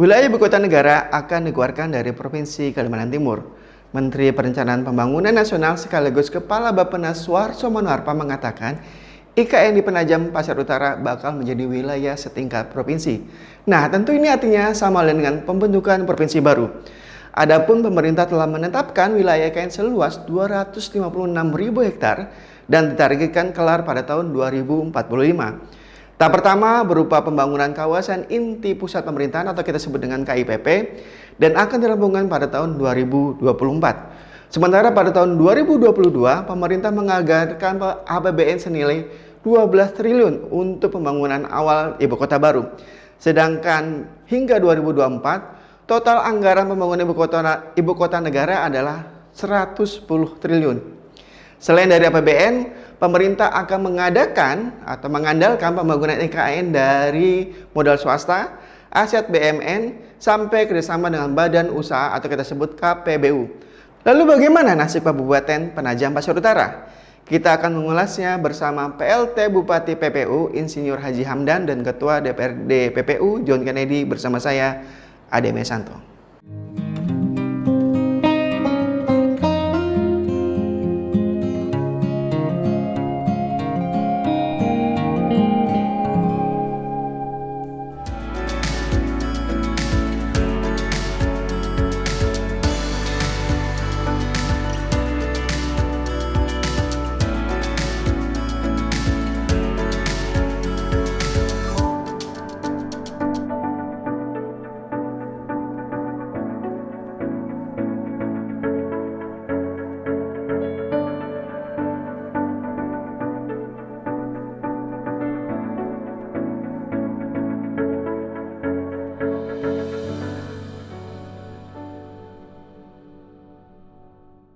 Wilayah ibu kota negara akan dikeluarkan dari Provinsi Kalimantan Timur. Menteri Perencanaan Pembangunan Nasional sekaligus Kepala Bappenas Suharto Manoarfa mengatakan, IKN di Penajam Pasir Utara bakal menjadi wilayah setingkat provinsi. Nah, tentu ini artinya sama dengan pembentukan provinsi baru. Adapun pemerintah telah menetapkan wilayah IKN seluas 256.000 hektar dan ditargetkan kelar pada tahun 2045. Tahap pertama berupa pembangunan kawasan inti pusat pemerintahan atau kita sebut dengan KIPP dan akan dirampungkan pada tahun 2024. Sementara pada tahun 2022 pemerintah menganggarkan APBN senilai 12 triliun untuk pembangunan awal ibu kota baru. Sedangkan hingga 2024 total anggaran pembangunan ibu kota negara adalah 110 triliun. Selain dari APBN, pemerintah akan mengandalkan pembangunan IKN dari modal swasta, aset BUMN, sampai kerjasama dengan badan usaha atau kita sebut KPBU. Lalu bagaimana nasib Kabupaten Penajam Pasir Utara? Kita akan mengulasnya bersama PLT Bupati PPU Insinyur Haji Hamdan dan Ketua DPRD PPU John Kennedy bersama saya Ade Mesanto.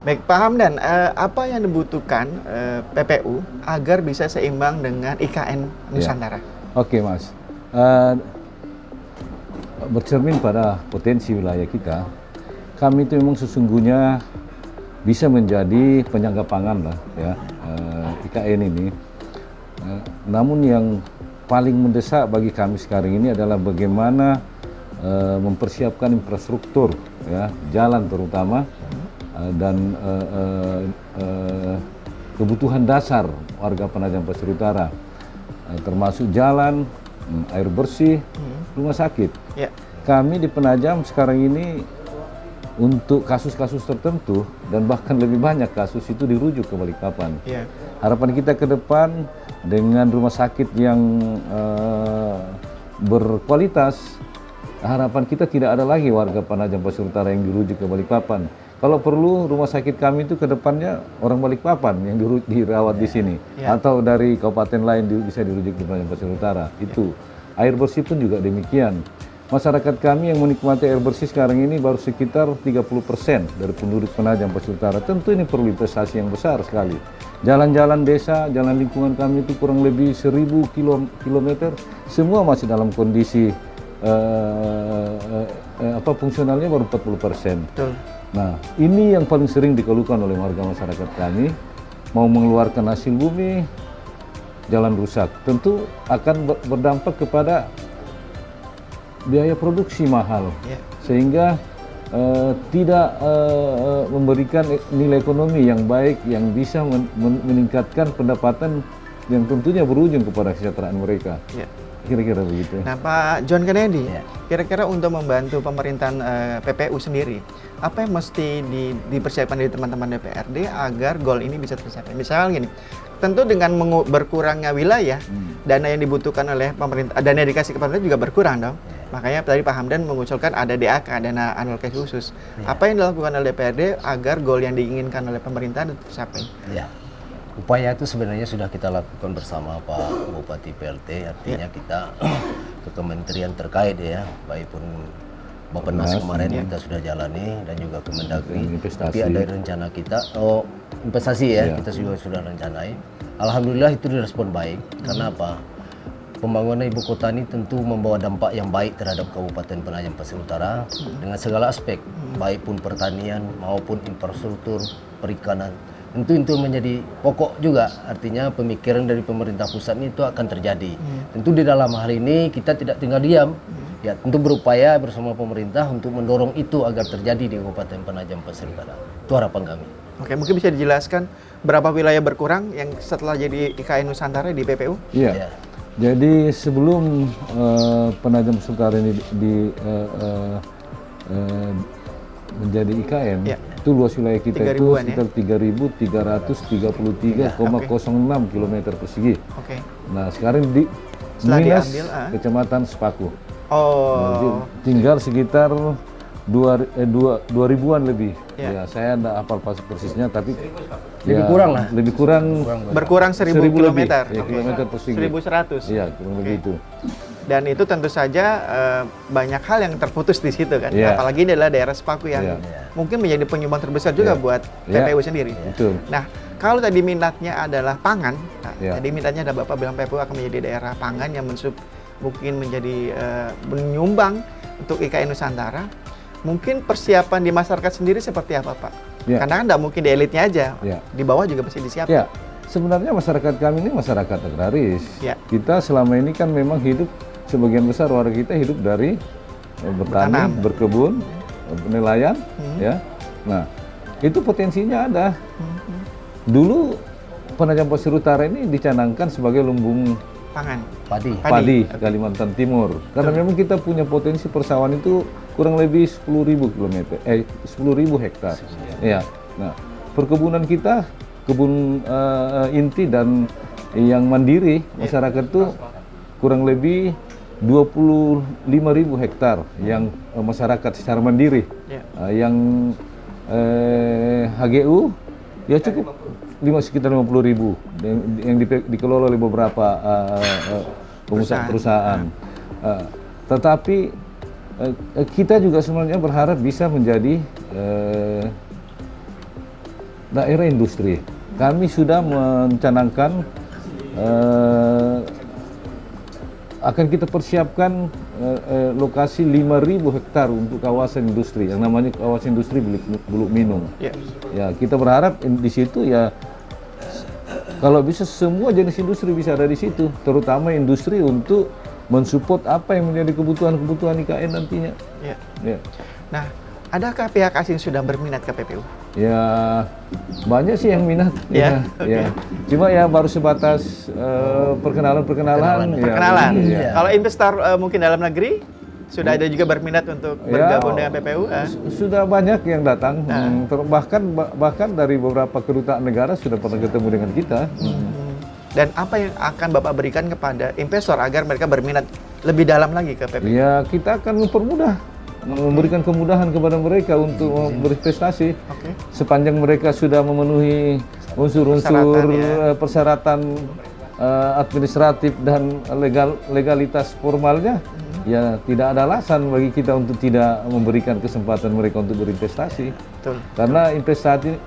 Baik, Pak Hamdan, apa yang dibutuhkan PPU agar bisa seimbang dengan IKN Nusantara? Oke, Mas. Bercermin pada potensi wilayah kita, kami itu memang sesungguhnya bisa menjadi penyangga pangan lah, ya, IKN ini. Namun yang paling mendesak bagi kami sekarang ini adalah bagaimana mempersiapkan infrastruktur, ya, jalan terutama. Dan kebutuhan dasar warga Penajam Pasir Utara, termasuk jalan, air bersih, rumah sakit. Yeah. Kami di Penajam sekarang ini untuk kasus-kasus tertentu dan bahkan lebih banyak kasus itu dirujuk ke Balikpapan. Yeah. Harapan kita ke depan dengan rumah sakit yang berkualitas, harapan kita tidak ada lagi warga Penajam Pasir Utara yang dirujuk ke Balikpapan. Kalau perlu rumah sakit kami itu ke depannya orang Balikpapan yang dirawat di sini, atau dari kabupaten lain bisa dirujuk di Penajam Pasir Utara. Itu air bersih pun juga demikian. Masyarakat kami yang menikmati air bersih sekarang ini baru sekitar 30% dari penduduk Penajam Pasir Utara. Tentu ini perlu investasi yang besar sekali. Jalan-jalan desa, jalan lingkungan kami itu kurang lebih 1.000 kilometer, semua masih dalam kondisi fungsionalnya baru 40%. Betul. Nah, ini yang paling sering dikeluhkan oleh warga masyarakat kami, mau mengeluarkan hasil bumi, jalan rusak. Tentu akan berdampak kepada biaya produksi mahal, sehingga tidak memberikan nilai ekonomi yang baik, yang bisa meningkatkan pendapatan yang tentunya berujung kepada kesejahteraan mereka. Kira-kira begitu. Nah, Pak John Kennedy, kira-kira untuk membantu pemerintahan PPU sendiri, apa yang mesti dipersiapkan dari teman-teman DPRD agar goal ini bisa tercapai? Misalnya gini, tentu dengan berkurangnya wilayah, dana yang dibutuhkan oleh pemerintah, dana yang dikasih ke pemerintah juga berkurang dong. Makanya tadi Pak Hamdan mengusulkan ada DAK, dana alokasi khusus. Apa yang dilakukan oleh DPRD agar goal yang diinginkan oleh pemerintah tercapai? Upaya itu sebenarnya sudah kita lakukan bersama Pak Bupati PLT, artinya kita ke kementerian terkait, ya, baik pun Bappenas kemarin kita sudah jalani dan juga Kemendagri. Tapi ada rencana kita, investasi ya, kita juga sudah rencanai. Alhamdulillah itu direspon baik. Karena apa? Pembangunan ibu kota ini tentu membawa dampak yang baik terhadap Kabupaten Penajam Pasir Utara dengan segala aspek, baik pun pertanian maupun infrastruktur, perikanan. Tentu itu menjadi pokok juga, artinya pemikiran dari pemerintah pusat ini itu akan terjadi. Tentu di dalam hal ini kita tidak tinggal diam, Ya, tentu berupaya bersama pemerintah untuk mendorong itu agar terjadi di Kabupaten Penajam Pasir Utara. Itu harapan kami. Oke, mungkin bisa dijelaskan berapa wilayah berkurang yang setelah jadi IKN Nusantara di PPU? Iya. Ya. Jadi sebelum Penajam Pasir Utara ini menjadi IKN, Ya. itu luas wilayah kita 3 itu ribuan, sekitar 3.333,06 km persegi. Oke. Nah sekarang di Setelah minus diambil, Kecamatan Sepaku. Jadi Oh, tinggal sekitar 2.000-an lebih. Ya. Ya, saya enggak hafal persisnya, tapi Lebih kurang lah. Lebih kurang berkurang 1.000 lebih. kilometer. Ya, Oke. kilometer persegi. 1.100. Iya, kurang lebih itu. Dan itu tentu saja banyak hal yang terputus di situ kan. Iya. Apalagi ini adalah daerah Sepaku yang Iya. mungkin menjadi penyumbang terbesar juga Iya. buat Iya. PPU sendiri. Betul. Nah, kalau tadi minatnya adalah pangan, nah, Iya. tadi minatnya ada Bapak bilang PPU akan menjadi daerah pangan yang mungkin menjadi menyumbang untuk IKN Nusantara. Mungkin persiapan di masyarakat sendiri seperti apa, Pak? Iya. Karena kan nggak mungkin di elitnya aja, Iya. di bawah juga pasti disiapkan. Ya, sebenarnya masyarakat kami ini masyarakat agraris. Ya. Kita selama ini kan memang hidup, sebagian besar warga kita hidup dari bertani, Bertanam. berkebun, nelayan, ya. Nah, itu potensinya ada. Dulu Penajam Pasir Utara ini dicanangkan sebagai lumbung Pangan. Padi. padi Kalimantan Timur. Karena memang kita punya potensi persawahan itu kurang lebih 10.000 hektar. Ya. Nah, perkebunan kita kebun inti dan yang mandiri masyarakat itu kurang lebih 25.000 hektar yang masyarakat secara mandiri. Ya. Yang HGU ya cukup sekitar 50.000 yang dikelola oleh beberapa perusahaan. Tetapi kita juga sebenarnya berharap bisa menjadi daerah industri. Kami sudah mencanangkan akan kita persiapkan lokasi 5.000 hektar untuk kawasan industri yang namanya kawasan industri Beluk Minung. Ya. Ya, kita berharap di situ ya kalau bisa semua jenis industri bisa ada di situ, terutama industri untuk mensupport apa yang menjadi kebutuhan IKN nantinya. Ya. Ya. Nah, adakah pihak asing sudah berminat ke PPU? Ya, banyak sih yang minat. Ya, Ya. Cuma ya baru sebatas perkenalan. Perkenalan. Ya. Kalau investor mungkin dalam negeri sudah ada juga berminat untuk bergabung dengan PPU. Sudah banyak yang datang, bahkan dari beberapa kedutaan negara sudah pernah ketemu dengan kita. Dan apa yang akan Bapak berikan kepada investor agar mereka berminat lebih dalam lagi ke PPU? Ya, kita akan memberikan kemudahan kepada mereka untuk berinvestasi. Oke. Sepanjang mereka sudah memenuhi unsur-unsur persyaratan administratif dan legalitas formalnya, ya tidak ada alasan bagi kita untuk tidak memberikan kesempatan mereka untuk berinvestasi. Betul. Karena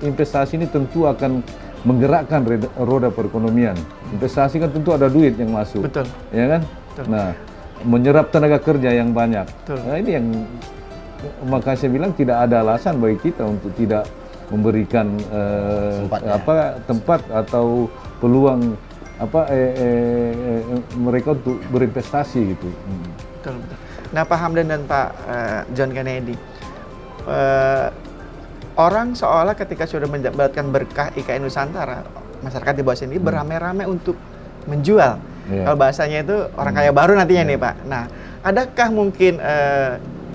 investasi ini tentu akan menggerakkan roda perekonomian. Investasi kan tentu ada duit yang masuk. Betul. Ya kan? Betul. Nah, menyerap tenaga kerja yang banyak. Betul. Nah, ini yang makanya saya bilang tidak ada alasan bagi kita untuk tidak memberikan tempat atau peluang mereka untuk berinvestasi gitu. Betul, betul. Nah, Pak Hamdan dan Pak John Kennedy, orang seolah ketika sudah mendapatkan berkah IKN Nusantara, masyarakat di bawah sini beramai-ramai untuk menjual. Kalau bahasanya itu orang kaya baru nantinya nih Pak. Nah, adakah mungkin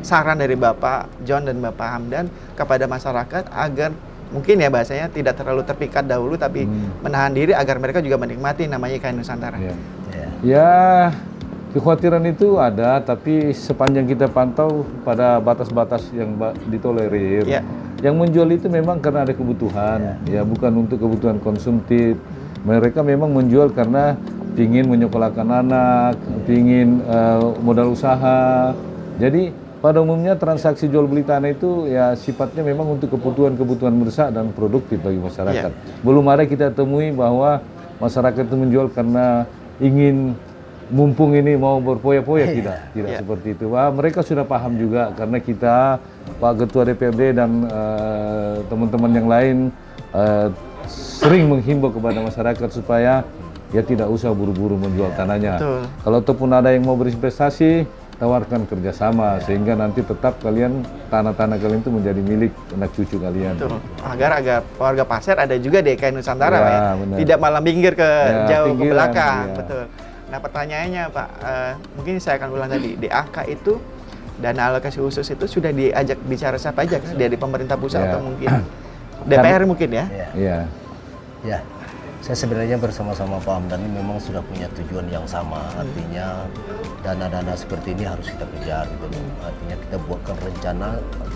saran dari Bapak John dan Bapak Hamdan kepada masyarakat agar mungkin ya bahasanya tidak terlalu terpikat dahulu tapi menahan diri agar mereka juga menikmati namanya IKN Nusantara? Ya, kekhawatiran itu ada, tapi sepanjang kita pantau pada batas-batas yang ditolerir. Yang menjual itu memang karena ada kebutuhan, ya bukan untuk kebutuhan konsumtif. Mereka memang menjual karena ingin menyekolahkan anak, ingin modal usaha. Jadi pada umumnya transaksi jual beli tanah itu ya sifatnya memang untuk kebutuhan mendesak dan produktif bagi masyarakat. Belum ada kita temui bahwa masyarakat itu menjual karena ingin mumpung ini mau berpoya-poya, tidak seperti itu. Wah, mereka sudah paham juga karena kita Pak Ketua DPRD dan teman-teman yang lain sering menghimbau kepada masyarakat supaya ya tidak usah buru-buru menjual tanahnya. Betul. Kalau ataupun ada yang mau berinvestasi, tawarkan kerjasama sehingga nanti tetap kalian tanah-tanah kalian itu menjadi milik anak cucu kalian. Betul. Agar warga Pasir ada juga di IKN Nusantara, Ya, Pak ya. benar. Tidak malah minggir ke jauh ke pinggiran, belakang. ya. Betul. Nah pertanyaannya Pak, mungkin saya akan ulang tadi, DAK itu dana alokasi khusus itu sudah diajak bicara siapa aja kan? Dari pemerintah pusat Ya. atau mungkin DPR mungkin ya? Iya. Ya, saya sebenarnya bersama-sama Pak Hamdan ini memang sudah punya tujuan yang sama. Artinya dana-dana seperti ini harus kita kejar gitu loh. Artinya kita buatkan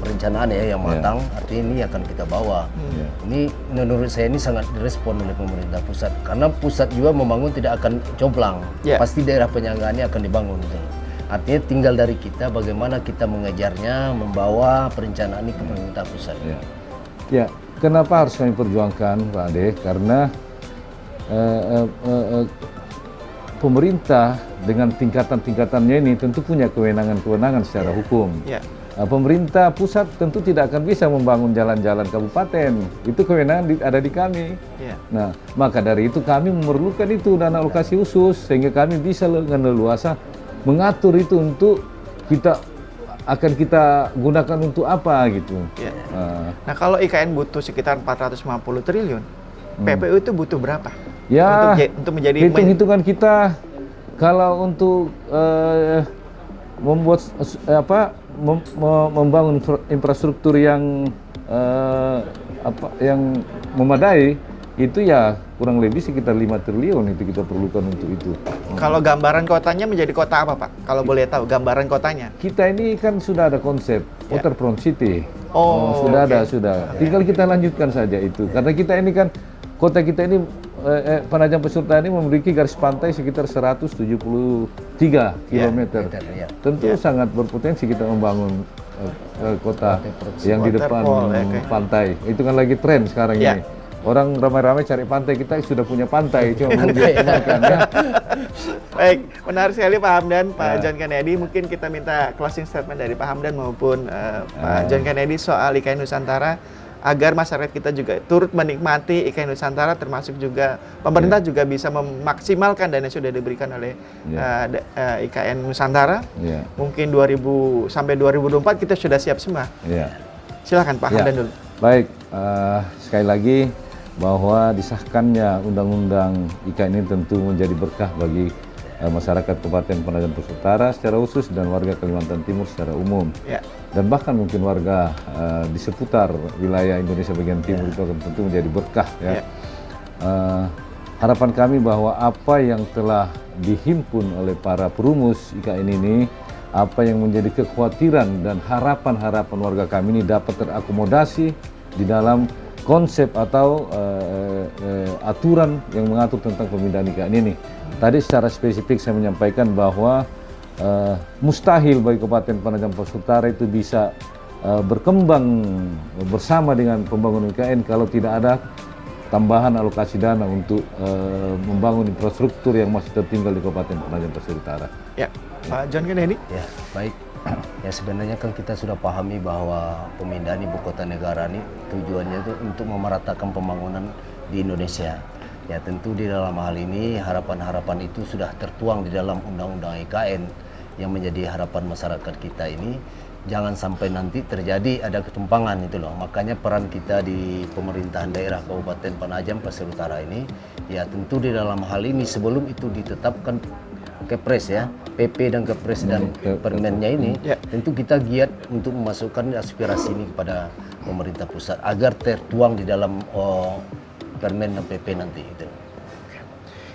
perencanaan ya yang matang. Artinya ini akan kita bawa. Ini menurut saya ini sangat direspon oleh pemerintah pusat. Karena pusat juga membangun tidak akan jomplang. Ya. Pasti daerah penyanggaannya akan dibangun gitu loh. Artinya tinggal dari kita bagaimana kita mengejarnya, membawa perencanaan ini ke pemerintah pusat. Ya, kenapa harus kami perjuangkan, Pak Ade? Karena pemerintah dengan tingkatan-tingkatannya ini tentu punya kewenangan-kewenangan secara hukum. Ya. Pemerintah pusat tentu tidak akan bisa membangun jalan-jalan kabupaten. Itu kewenangan ada di kami. Ya. Nah, maka dari itu kami memerlukan itu dana alokasi khusus sehingga kami bisa dengan leluasa mengatur itu untuk kita gunakan untuk apa gitu. Ya. Nah kalau IKN butuh sekitar 450 triliun, PPU itu butuh berapa? Ya, untuk menjadi hitung-hitungan kita kalau untuk membuat membangun infrastruktur yang yang memadai itu ya kurang lebih sekitar 5 triliun itu kita perlukan untuk itu. Kalau gambaran kotanya menjadi kota apa Pak? Kalau boleh tahu gambaran kotanya? Kita ini kan sudah ada konsep waterfront city. Sudah ada, sudah. Tinggal kita lanjutkan saja itu. Karena kita ini kan kota kita ini Penajam Pasir Utara ini memiliki garis pantai sekitar 173 km. Tentu sangat berpotensi kita membangun kota yang di depan pantai. Itu kan lagi tren sekarang ini. Orang ramai-ramai cari pantai, kita sudah punya pantai, cuma belum dikembangkan ya. Baik, menarik sekali Pak Hamdan, Pak John Kennedy. Mungkin kita minta closing statement dari Pak Hamdan maupun Pak John Kennedy soal IKN Nusantara agar masyarakat kita juga turut menikmati IKN Nusantara, termasuk juga pemerintah juga bisa memaksimalkan dana yang sudah diberikan oleh IKN Nusantara. Mungkin 2000 sampai 2024 kita sudah siap semua. Silakan Pak Hamdan dulu. Baik, sekali lagi bahwa disahkannya undang-undang IKN ini tentu menjadi berkah bagi masyarakat Kabupaten Penajam Pasir Utara secara khusus dan warga Kalimantan Timur secara umum. Dan bahkan mungkin warga di seputar wilayah Indonesia bagian timur itu akan tentu menjadi berkah ya. Harapan kami bahwa apa yang telah dihimpun oleh para perumus IKN ini, apa yang menjadi kekhawatiran dan harapan-harapan warga kami ini dapat terakomodasi di dalam konsep atau aturan yang mengatur tentang pemindahan IKN ini. Tadi secara spesifik saya menyampaikan bahwa mustahil bagi Kabupaten Penajam Pasir Utara itu bisa berkembang bersama dengan pembangunan IKN kalau tidak ada tambahan alokasi dana untuk membangun infrastruktur yang masih tertinggal di Kabupaten Penajam Pasir Utara. Ya, Pak John Kennedy. Ya, baik. Ya sebenarnya kan kita sudah pahami bahwa pemindahan ibu kota negara ini tujuannya itu untuk memeratakan pembangunan di Indonesia. Ya tentu di dalam hal ini harapan-harapan itu sudah tertuang di dalam undang-undang IKN yang menjadi harapan masyarakat kita ini. Jangan sampai nanti terjadi ada ketumpangan itu loh. Makanya peran kita di pemerintahan daerah Kabupaten Penajam Pasir Utara ini ya tentu di dalam hal ini sebelum itu ditetapkan Kepres ya, PP dan Kepres dan permennya ini tentu kita giat untuk memasukkan aspirasi ini kepada pemerintah pusat agar tertuang di dalam permen dan PP nanti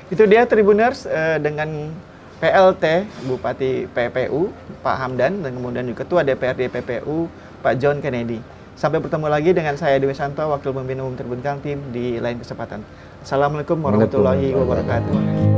Itu dia Tribuners dengan PLT Bupati PPU Pak Hamdan dan kemudian juga Ketua DPRD PPU Pak John Kennedy. Sampai bertemu lagi dengan saya Dewi Santo, Wakil Pemimpin Umum Tribun Kaltim di lain kesempatan. Assalamualaikum warahmatullahi wabarakatuh.